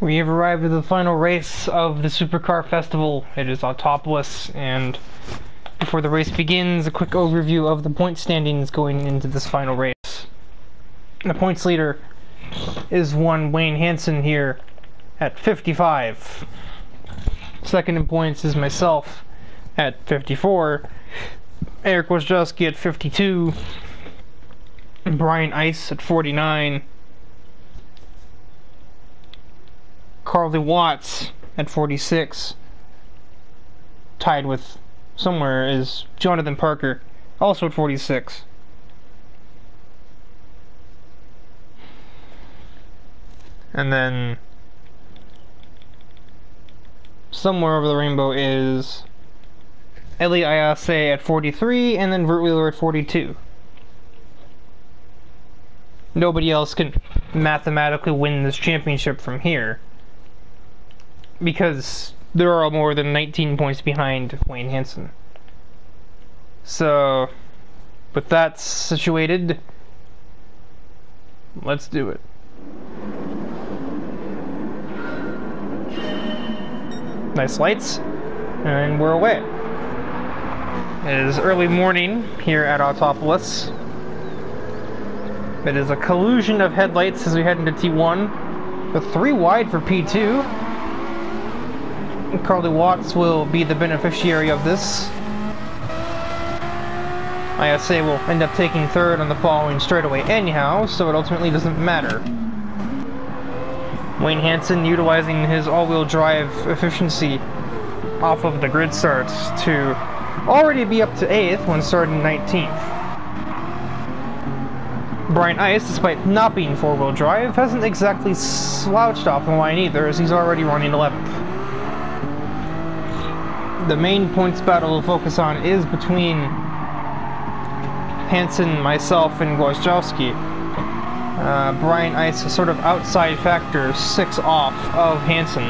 We have arrived at the final race of the Supercar Festival. It is Autopolis, and before the race begins, a quick overview of the point standings going into this final race. The points leader is one Wayne Hansen here at 55. Second in points is myself at 54. Eric Wojciechowski at 52. Brian Ice at 49. Carly Watts at 46. Tied with somewhere is Jonathan Parker, also at 46. And then somewhere over the rainbow is Ellie Ayase at 43, and then Vert Wheeler at 42. Nobody else can mathematically win this championship from here, because there are more than 19 points behind Wayne Hansen. So, with that situated, let's do it. Nice lights, and we're away. It is early morning here at Autopolis. It is a collusion of headlights as we head into T1, with 3 wide for P2. Carly Watts will be the beneficiary of this. ISA will end up taking third on the following straightaway anyhow, so it ultimately doesn't matter. Wayne Hansen utilizing his all-wheel drive efficiency off of the grid starts to already be up to 8th when starting 19th. Brian Ice, despite not being 4-wheel drive, hasn't exactly slouched off the line either, as he's already running 11th. The main points battle we'll focus on is between Hansen, myself, and Wojciechowski. Brian Ice, a sort of outside factor, 6 off of Hansen.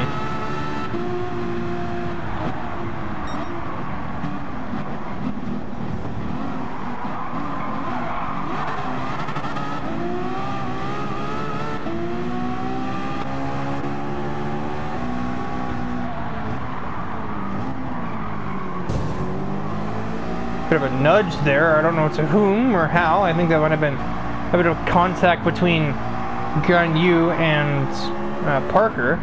Bit of a nudge there, I don't know to whom or how. I think that might have been a bit of contact between Gunyu and Parker.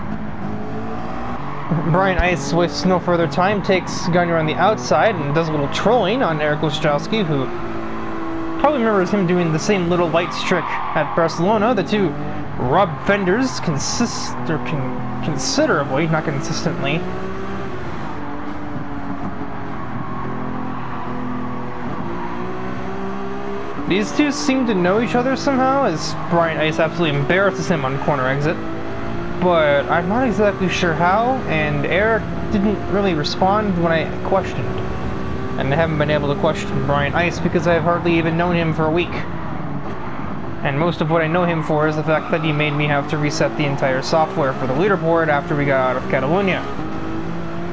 Brian Ice wastes no further time, takes Gunyu on the outside and does a little trolling on Eric Wojciechowski, who probably remembers him doing the same little lights trick at Barcelona. The two rub fenders considerably, not consistently. These two seem to know each other somehow, as Brian Ice absolutely embarrasses him on corner exit. But I'm not exactly sure how, and Eric didn't really respond when I questioned. And I haven't been able to question Brian Ice because I've hardly even known him for a week. And most of what I know him for is the fact that he made me have to reset the entire software for the leaderboard after we got out of Catalonia.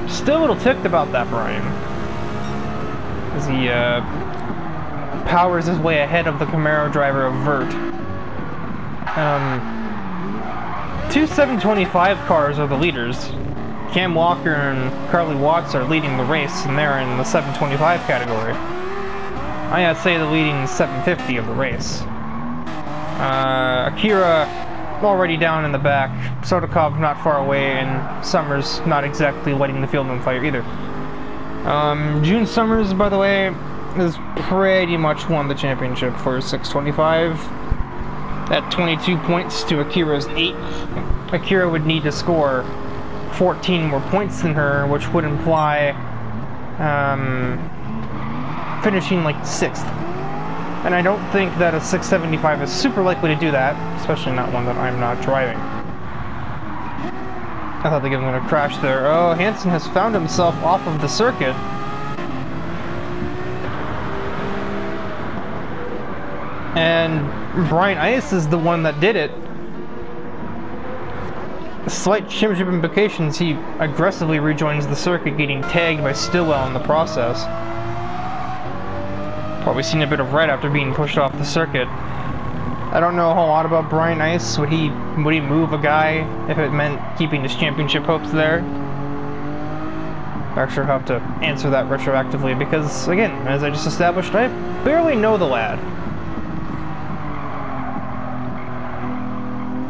Still a little ticked about that, Brian. As he, powers his way ahead of the Camaro driver of Vert. 2 725 cars are the leaders. Cam Walker and Carly Watts are leading the race, and they're in the 725 category. I gotta say the leading 750 of the race. Akira already down in the back, Sotokov not far away, and Summers not exactly lighting the field on fire either. June Summers, by the way, has pretty much won the championship for 625 at 22 points to Akira's 8. Akira would need to score 14 more points than her, which would imply finishing like 6th. And I don't think that a 675 is super likely to do that, especially not one that I'm not driving. I thought they were going to crash there. Oh, Hansen has found himself off of the circuit. And Brian Ice is the one that did it. Slight championship implications, he aggressively rejoins the circuit, getting tagged by Stillwell in the process. Probably seen a bit of red after being pushed off the circuit. I don't know a whole lot about Brian Ice. Would he move a guy if it meant keeping his championship hopes there? I'm sure I'll have to answer that retroactively because, again, as I just established, I barely know the lad.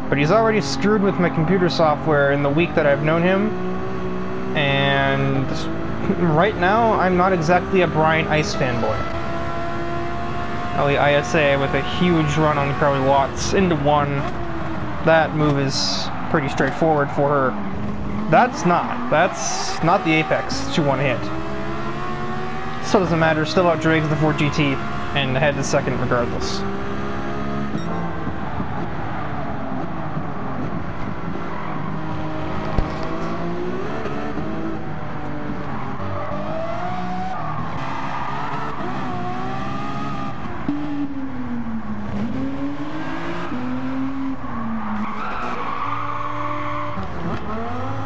But he's already screwed with my computer software in the week that I've known him, and right now, I'm not exactly a Brian Ice fanboy. Ellie ISA with a huge run on Carly Watts into one. That move is pretty straightforward for her. That's not the apex she want to hit. Still doesn't matter, still out drags the Ford GT and ahead to second regardless.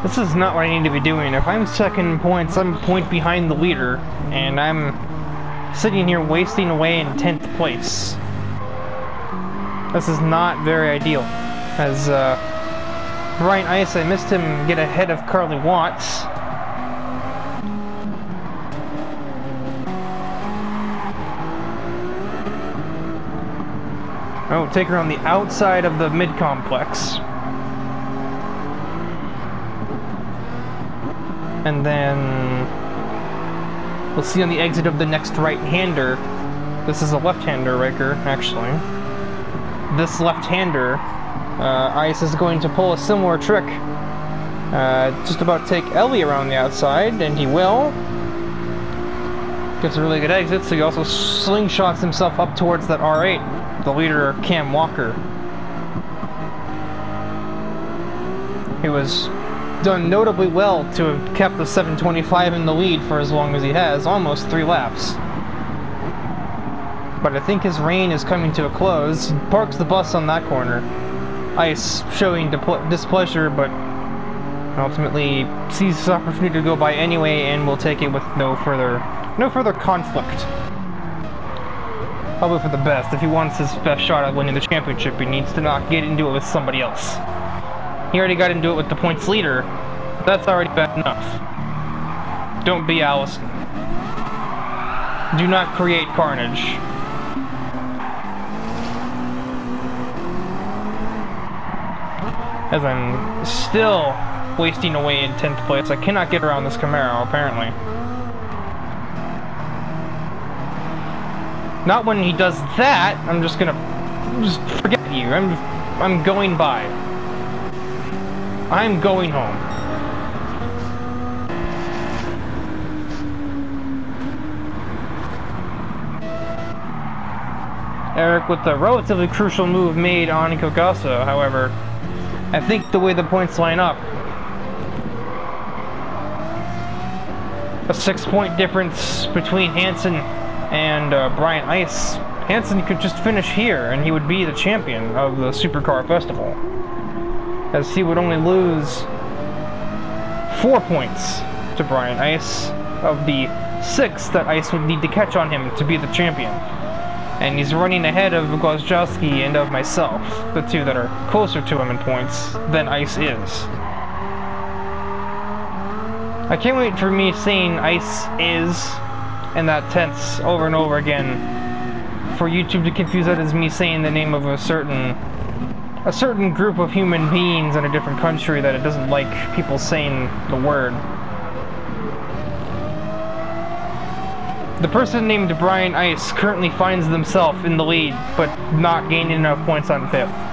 This is not what I need to be doing. If I'm second in points, I'm a point behind the leader, and I'm sitting here wasting away in 10th place. This is not very ideal. As Brian Ice, I missed him get ahead of Carly Watts. Oh, take her on the outside of the mid-complex. And then we'll see on the exit of the next right-hander. This is a left-hander, Riker, actually. This left-hander, Ice is going to pull a similar trick. Just about take Ellie around the outside, and he will. Gets a really good exit, so he also slingshots himself up towards that R8, the leader, Cam Walker. He was done notably well to have kept the 725 in the lead for as long as he has, almost 3 laps. But I think his reign is coming to a close. He parks the bus on that corner. Ice showing displeasure, but ultimately sees this opportunity to go by anyway and will take it with no further conflict. Probably for the best. If he wants his best shot at winning the championship, he needs to not get into it with somebody else. He already got into it with the points leader. That's already bad enough. Don't be Allison. Do not create carnage. As I'm still wasting away in 10th place. I cannot get around this Camaro, apparently. Not when he does that. I'm just gonna forget you. I'm going by. I'm going home. Eric with the relatively crucial move made on Kogaso, however, I think the way the points line up, a 6-point difference between Hansen and Brian Ice. Hansen could just finish here and he would be the champion of the Supercar Festival, as he would only lose 4 points to Brian Ice of the 6 that Ice would need to catch on him to be the champion. And he's running ahead of Gwozdziowski and of myself, the 2 that are closer to him in points than Ice is. I can't wait for me saying Ice is in that tense over and over again, for YouTube to confuse that as me saying the name of a certain group of human beings in a different country that it doesn't like people saying the word. The person named Brian Ice currently finds themselves in the lead, but not gaining enough points on 5th.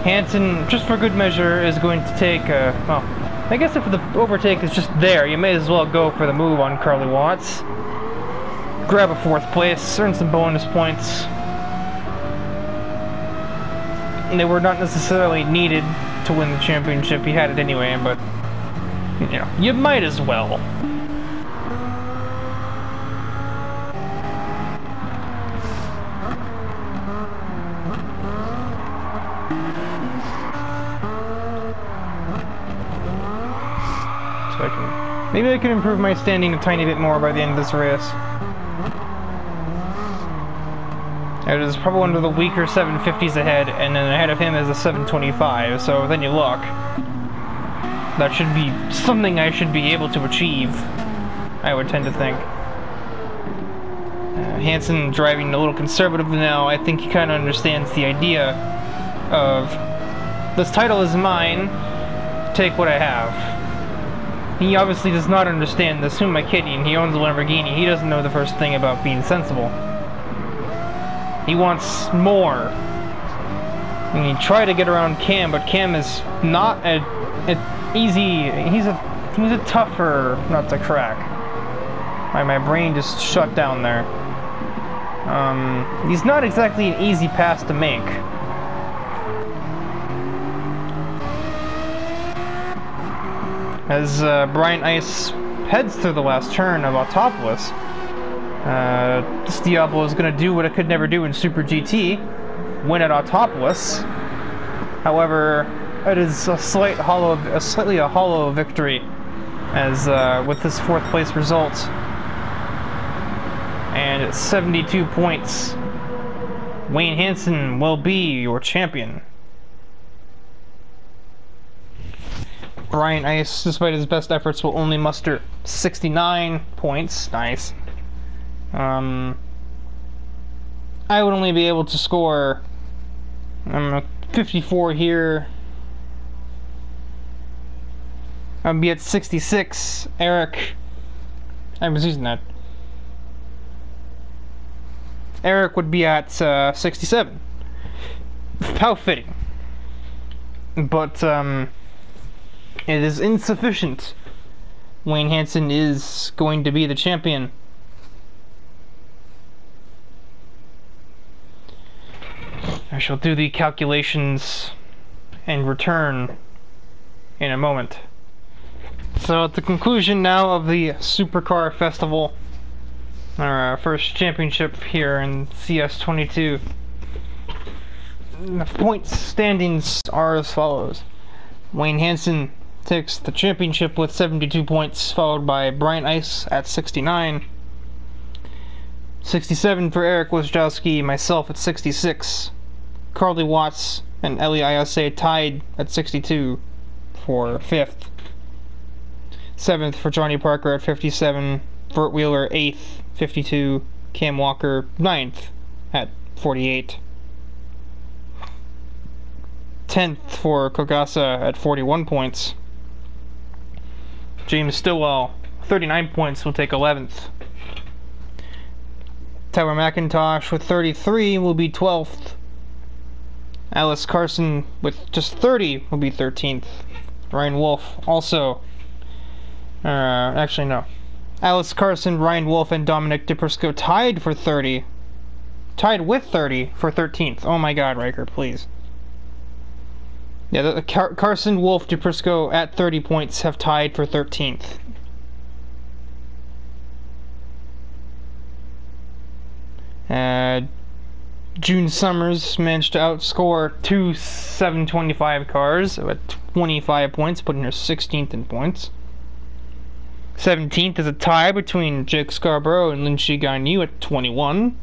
Hansen, just for good measure, is going to take, well, I guess if the overtake is just there, you may as well go for the move on Carly Watts. grab a 4th place, earn some bonus points. And they were not necessarily needed to win the championship. He had it anyway, but you know, you might as well. So maybe I can improve my standing a tiny bit more by the end of this race. It is probably one of the weaker 750s ahead, and then ahead of him is a 725, so then you look. That should be something I should be able to achieve, I would tend to think. Hansen driving a little conservative now. I think he kind of understands the idea of, this title is mine, take what I have. He obviously does not understand this. Who am I kidding? He owns a Lamborghini. He doesn't know the first thing about being sensible. He wants more. And he tried to get around Cam, but Cam is not a easy. He's a tougher nut to crack. My brain just shut down there. He's not exactly an easy pass to make. As Brian Ice heads through the last turn of Autopolis, this Diablo is going to do what it could never do in Super GT, win at Autopolis. However, it is a slightly hollow victory, as with this 4th place result, and at 72 points, Wayne Hansen will be your champion. Brian Ice, despite his best efforts, will only muster 69 points. Nice. I would only be able to score 54 here. I'd be at 66. Eric, I was using that. Eric would be at 67. How fitting. But it is insufficient. Wayne Hansen is going to be the champion. I shall do the calculations and return in a moment. So at the conclusion now of the Supercar Festival, our first championship here in CS22, the points standings are as follows. Wayne Hansen takes the championship with 72 points, followed by Brian Ice at 69. 67 for Eric Wojciechowski, myself at 66. Carly Watts and Ellie Ayase tied at 62 for 5th. 7th for Johnny Parker at 57. Burt Wheeler 8th, 52. Cam Walker 9th at 48. 10th for Kogasa at 41 points. James Stillwell, 39 points, will take 11th. Tyler McIntosh with 33 will be 12th. Alice Carson with just 30 will be 13th. Ryan Wolf also. Actually, no. Alice Carson, Ryan Wolf, and Dominic DePrisco tied for 30. Tied with 30 for 13th. Oh my god, Riker, please. Yeah, Carson, Wolf, DePrisco at 30 points have tied for 13th. June Summers managed to outscore two 725 cars at 25 points, putting her 16th in points. 17th is a tie between Jake Scarborough and Linshi Ganyu at 21.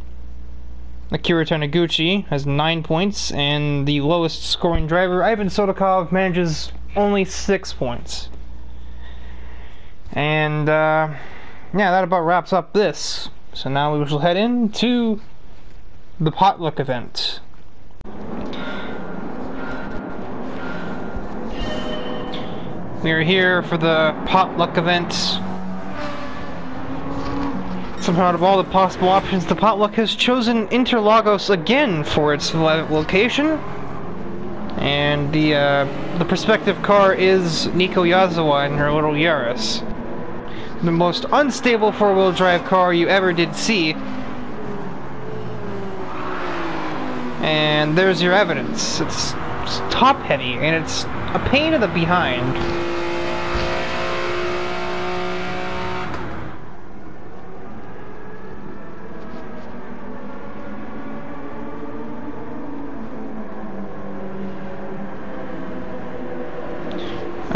Akira Taniguchi has 9 points, and the lowest scoring driver, Ivan Sodakov, manages only 6 points. And, yeah, that about wraps up this. So now we shall head into the Potluck Event. We are here for the Potluck Event. Somehow, out of all the possible options, the Potluck has chosen Interlagos again for its location. And the prospective car is Nico Yazawa in her little Yaris. the most unstable four-wheel drive car you ever did see. And there's your evidence. It's top-heavy, and it's a pain in the behind.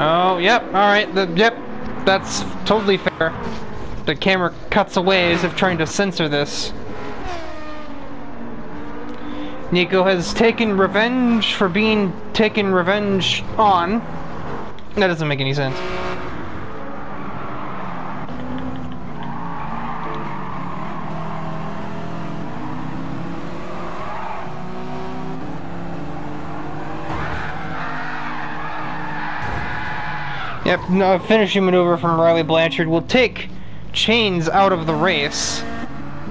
Oh, yep, alright, yep, that's totally fair. The camera cuts away as if trying to censor this. Nico has taken revenge for being taken revenge on. That doesn't make any sense. Yep, no, finishing maneuver from Riley Blanchard will take Chains out of the race.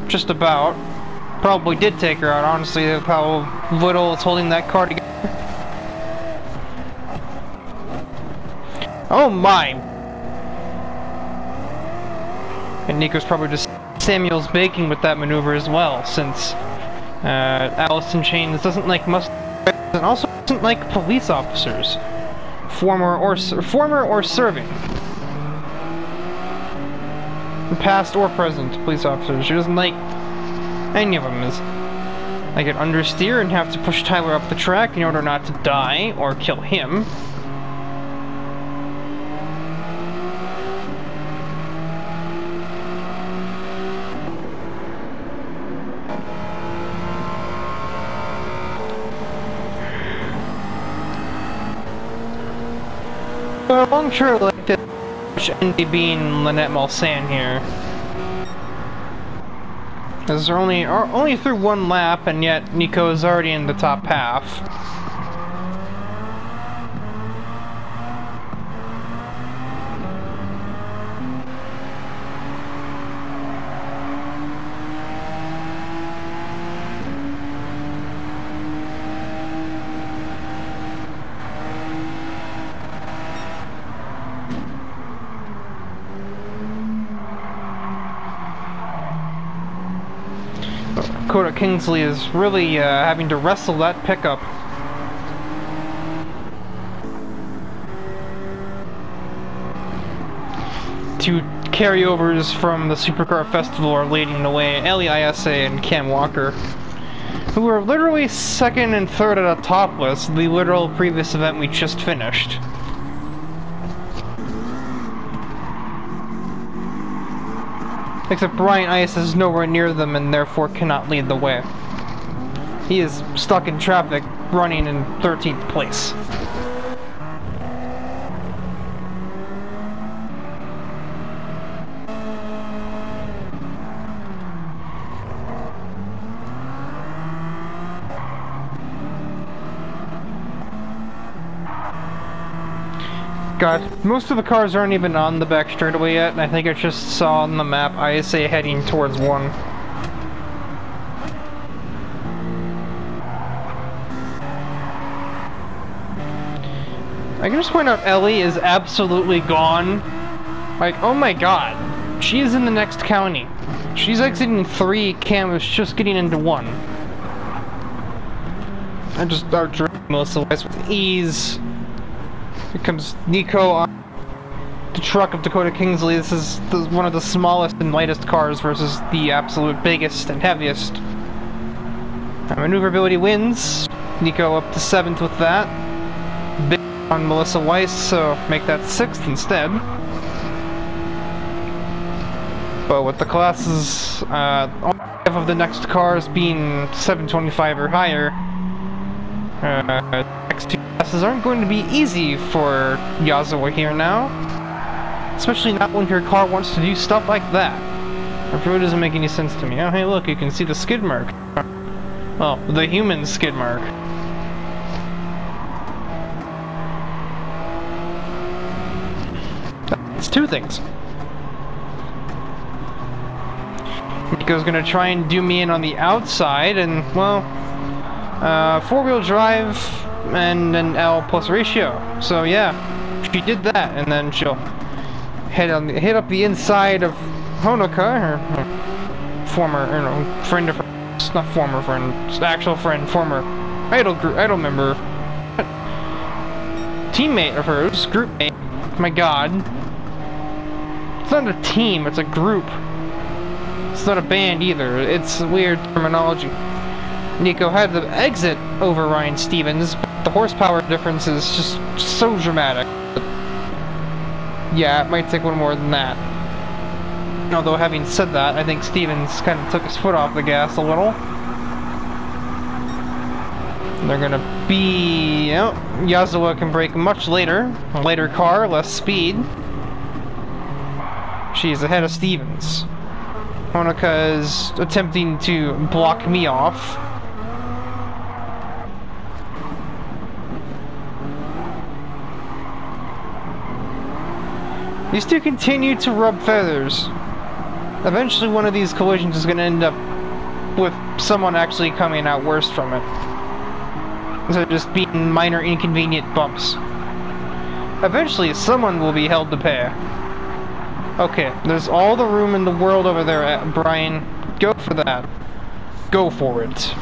Just about. Probably did take her out, honestly, how little it's holding that car together. Oh my! And Nico's probably just Samuel's baking with that maneuver as well, since Allison Chains doesn't like mustangs and also doesn't like police officers. Former or serving. Past or present police officers. She doesn't like any of them. I get understeer and have to push Tyler up the track in order not to die or kill him. A long trip like this, Andy being Lynette Mulsanne here. As they're only through one lap, and yet Nico is already in the top half. Dakota Kingsley is really having to wrestle that pickup. Two carryovers from the Supercar Festival are leading the way, Ellie ISA and Cam Walker, who were literally second and third at Autopolis, the literal previous event we just finished. Except Brian Ice is nowhere near them and therefore cannot lead the way. He is stuck in traffic, running in 13th place. God, most of the cars aren't even on the back straightaway yet, and I think I just saw on the map ISA heading towards one. I can just point out Ellie is absolutely gone. Like, oh my god, she's in the next county. She's exiting 3, Cam is just getting into 1. I just outdrew Melissa Weiss with ease. Here comes Nico on the truck of Dakota Kingsley. This is one of the smallest and lightest cars versus the absolute biggest and heaviest. Maneuverability wins. Nico up to 7th with that. Big on Melissa Weiss, so make that 6th instead. But with the classes, all 5 of the next cars being 725 or higher, next 2 classes aren't going to be easy for Yazawa here now. Especially not when your car wants to do stuff like that. It really doesn't make any sense to me. Oh hey look, you can see the skid mark. Well, the human skid mark. It's 2 things. Nico's gonna try and do me in on the outside, and well, 4-wheel drive and an L plus ratio. So yeah, she did that, and then she'll hit up the inside of Honoka, her former, friend of hers, not former friend, actual friend, former idol member, teammate of hers, groupmate. My God, it's not a team; it's a group. It's not a band either. It's weird terminology. Nico had to exit over Ryan Stevens, but the horsepower difference is just so dramatic. Yeah, it might take one more than that. Although, having said that, I think Stevens kind of took his foot off the gas a little. They're gonna be... Oh, Yazawa can brake much later. A lighter car, less speed. She's ahead of Stevens. Honoka is attempting to block me off. These two continue to rub feathers. Eventually one of these collisions is going to end up with someone actually coming out worse from it. Instead of just being minor inconvenient bumps. Eventually someone will be held to pay. Okay, there's all the room in the world over there, Brian. Go for that. Go for it.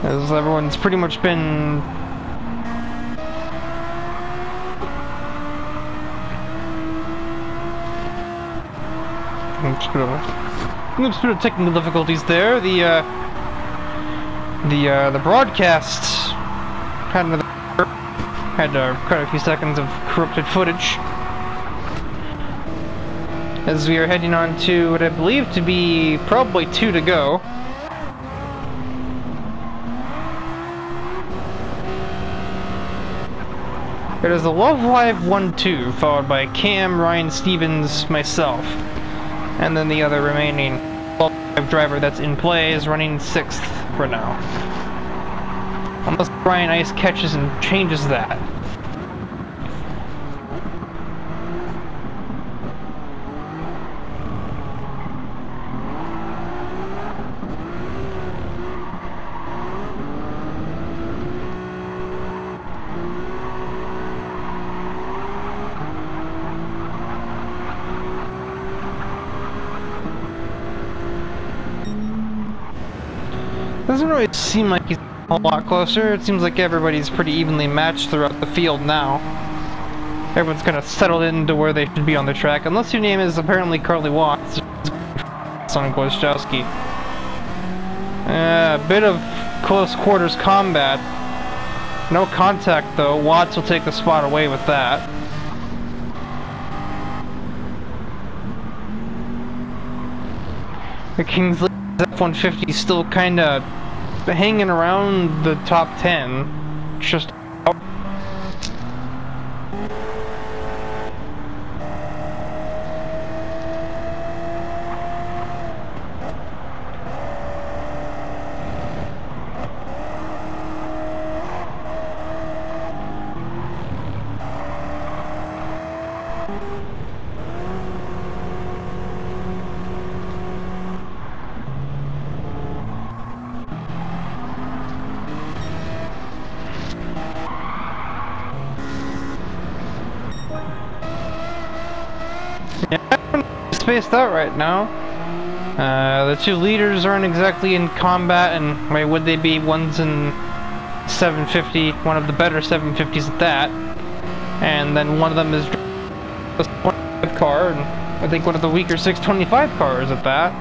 As everyone's pretty much been... Oops, bit of technical difficulties there. The broadcast had quite a few seconds of corrupted footage. As we are heading on to what I believe to be probably 2 to go. It is a Love Live 1-2, followed by Cam, Ryan Stevens, myself. And then the other remaining Love Live driver that's in play is running 6th for now. Unless Brian Ice catches and changes that. Doesn't really seem like he's a lot closer. It seems like everybody's pretty evenly matched throughout the field now. Everyone's kind of settled into where they should be on the track, unless your name is apparently Carly Watts, Sonic Wojciechowski. A bit of close quarters combat. No contact though. Watts will take the spot away with that. The Kingsley F-150 still kinda hanging around the top 10, just out. Spaced out right now. The two leaders aren't exactly in combat, and wait, would they be? One's in 750, one of the better 750s at that, and then one of them is a 625 car, and I think one of the weaker 625 cars at that.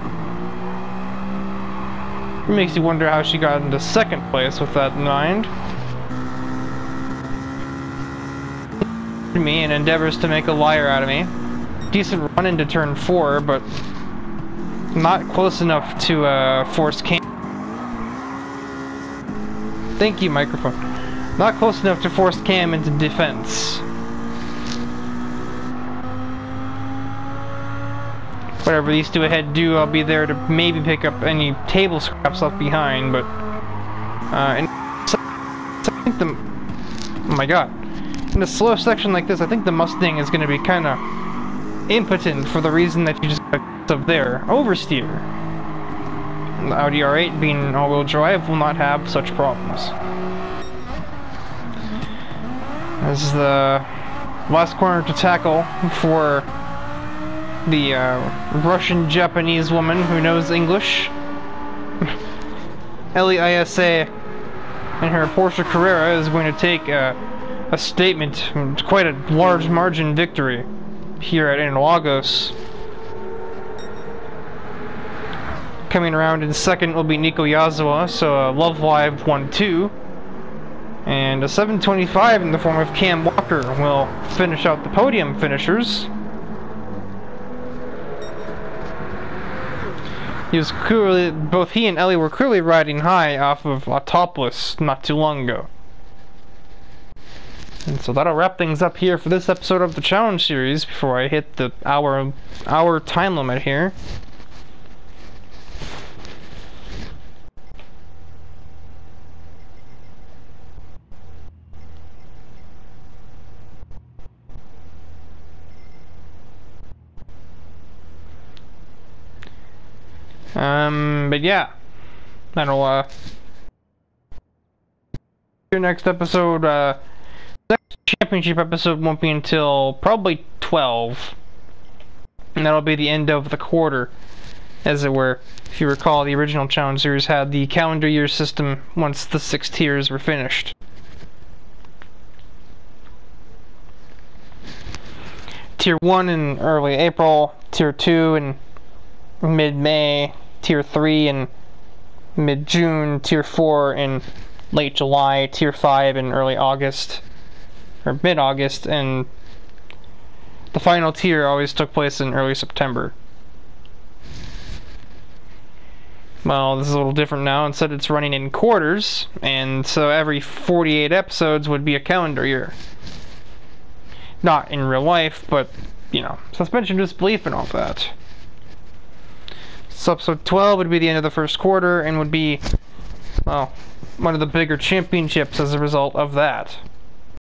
It makes you wonder how she got into second place with that in mind. Me and endeavors to make a liar out of me. Decent run into turn 4, but not close enough to force Cam. Thank you, microphone. Not close enough to force Cam into defense. whatever these two ahead do, I'll be there to maybe pick up any table scraps left behind, but and I think oh my god, in a slow section like this, I think the Mustang is going to be kind of impotent for the reason that you just got up there. Oversteer. The Audi R8 being all-wheel drive will not have such problems. This is the last corner to tackle for the Russian-Japanese woman who knows English. Ellie ISA and her Porsche Carrera is going to take a statement, quite a large margin victory here at Interlagos. Coming around in second will be Nico Yazawa, so Love Live 1-2. And a 725 in the form of Cam Walker will finish out the podium finishers. Both he and Ellie were clearly riding high off of Autopolis not too long ago. And so that'll wrap things up here for this episode of the Challenge Series before I hit the hour time limit here. But yeah, that'll, your next episode, next championship episode won't be until probably 12, and that'll be the end of the quarter, as it were. If you recall, the original Challenge Series had the calendar year system once the 6 tiers were finished. Tier 1 in early April, Tier 2 in mid-May, Tier 3 in mid-June, Tier 4 in late July, Tier 5 in early August, or mid-August, and the final tier always took place in early September. Well, this is a little different now. Instead, it's running in quarters, and so every 48 episodes would be a calendar year. Not in real life, but, you know, suspension of disbelief and all that. So episode 12 would be the end of the first quarter, and would be, well, one of the bigger championships as a result of that.